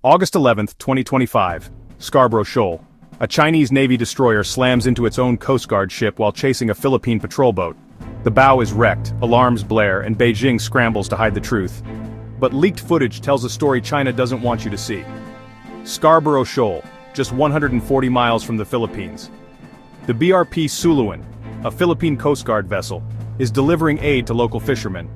August 11, 2025, Scarborough Shoal. A Chinese Navy destroyer slams into its own Coast Guard ship while chasing a Philippine patrol boat. The bow is wrecked, alarms blare, and Beijing scrambles to hide the truth. But leaked footage tells a story China doesn't want you to see. Scarborough Shoal, just 140 miles from the Philippines. The BRP Suluan, a Philippine Coast Guard vessel, is delivering aid to local fishermen.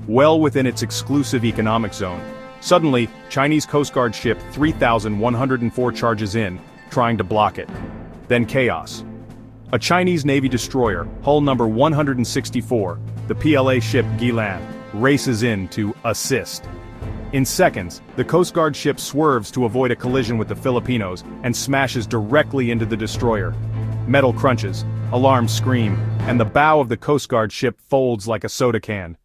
Well within its exclusive economic zone, suddenly, Chinese Coast Guard ship 3,104 charges in, trying to block it. Then chaos. A Chinese Navy destroyer, hull number 164, the PLA ship Gilan, races in to assist. In seconds, the Coast Guard ship swerves to avoid a collision with the Filipinos and smashes directly into the destroyer. Metal crunches, alarms scream, and the bow of the Coast Guard ship folds like a soda can.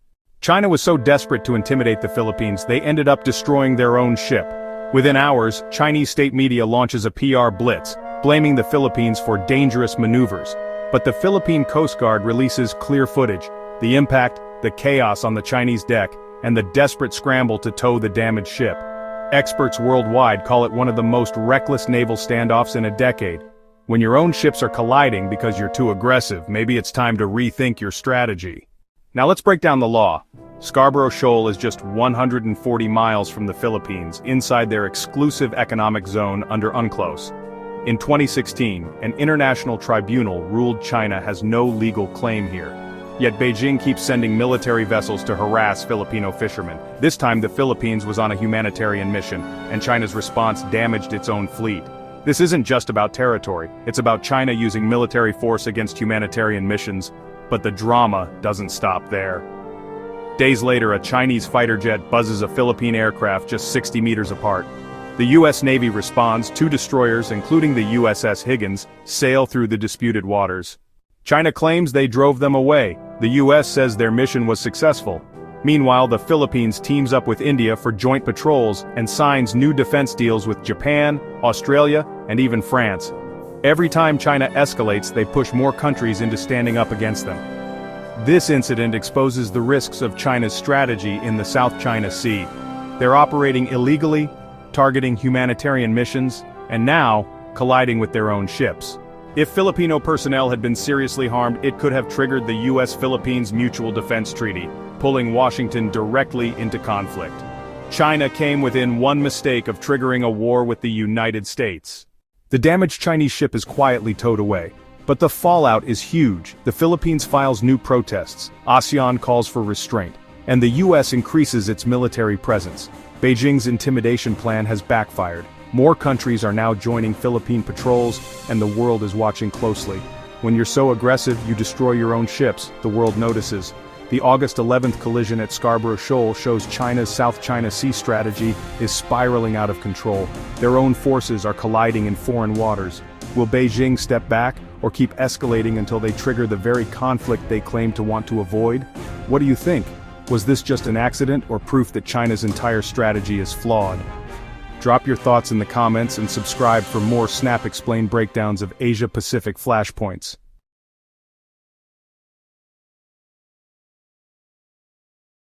China was so desperate to intimidate the Philippines they ended up destroying their own ship. Within hours, Chinese state media launches a PR blitz, blaming the Philippines for dangerous maneuvers. But the Philippine Coast Guard releases clear footage, the impact, the chaos on the Chinese deck, and the desperate scramble to tow the damaged ship. Experts worldwide call it one of the most reckless naval standoffs in a decade. When your own ships are colliding because you're too aggressive, maybe it's time to rethink your strategy. Now let's break down the law. Scarborough Shoal is just 140 miles from the Philippines, inside their exclusive economic zone under UNCLOS. In 2016, an international tribunal ruled China has no legal claim here. Yet Beijing keeps sending military vessels to harass Filipino fishermen. This time the Philippines was on a humanitarian mission, and China's response damaged its own fleet. This isn't just about territory, it's about China using military force against humanitarian missions, but the drama doesn't stop there. Days later, a Chinese fighter jet buzzes a Philippine aircraft just 60 meters apart. The U.S. Navy responds. 2 destroyers, including the USS Higgins, sail through the disputed waters. China claims they drove them away. The U.S. says their mission was successful. Meanwhile, the Philippines teams up with India for joint patrols and signs new defense deals with Japan, Australia, and even France. Every time China escalates, they push more countries into standing up against them. This incident exposes the risks of China's strategy in the South China Sea. They're operating illegally, targeting humanitarian missions, and now, colliding with their own ships. If Filipino personnel had been seriously harmed, it could have triggered the U.S.-Philippines Mutual Defense Treaty, pulling Washington directly into conflict. China came within one mistake of triggering a war with the United States. The damaged Chinese ship is quietly towed away. But the fallout is huge. The Philippines files new protests, ASEAN calls for restraint, and the U.S. increases its military presence. Beijing's intimidation plan has backfired. More countries are now joining Philippine patrols, and the world is watching closely. When you're so aggressive you destroy your own ships, the world notices. The August 11th collision at Scarborough Shoal shows China's South China Sea strategy is spiraling out of control. Their own forces are colliding in foreign waters. Will Beijing step back, or keep escalating until they trigger the very conflict they claim to want to avoid? What do you think? Was this just an accident or proof that China's entire strategy is flawed? Drop your thoughts in the comments and subscribe for more Snap Explain breakdowns of Asia-Pacific flashpoints.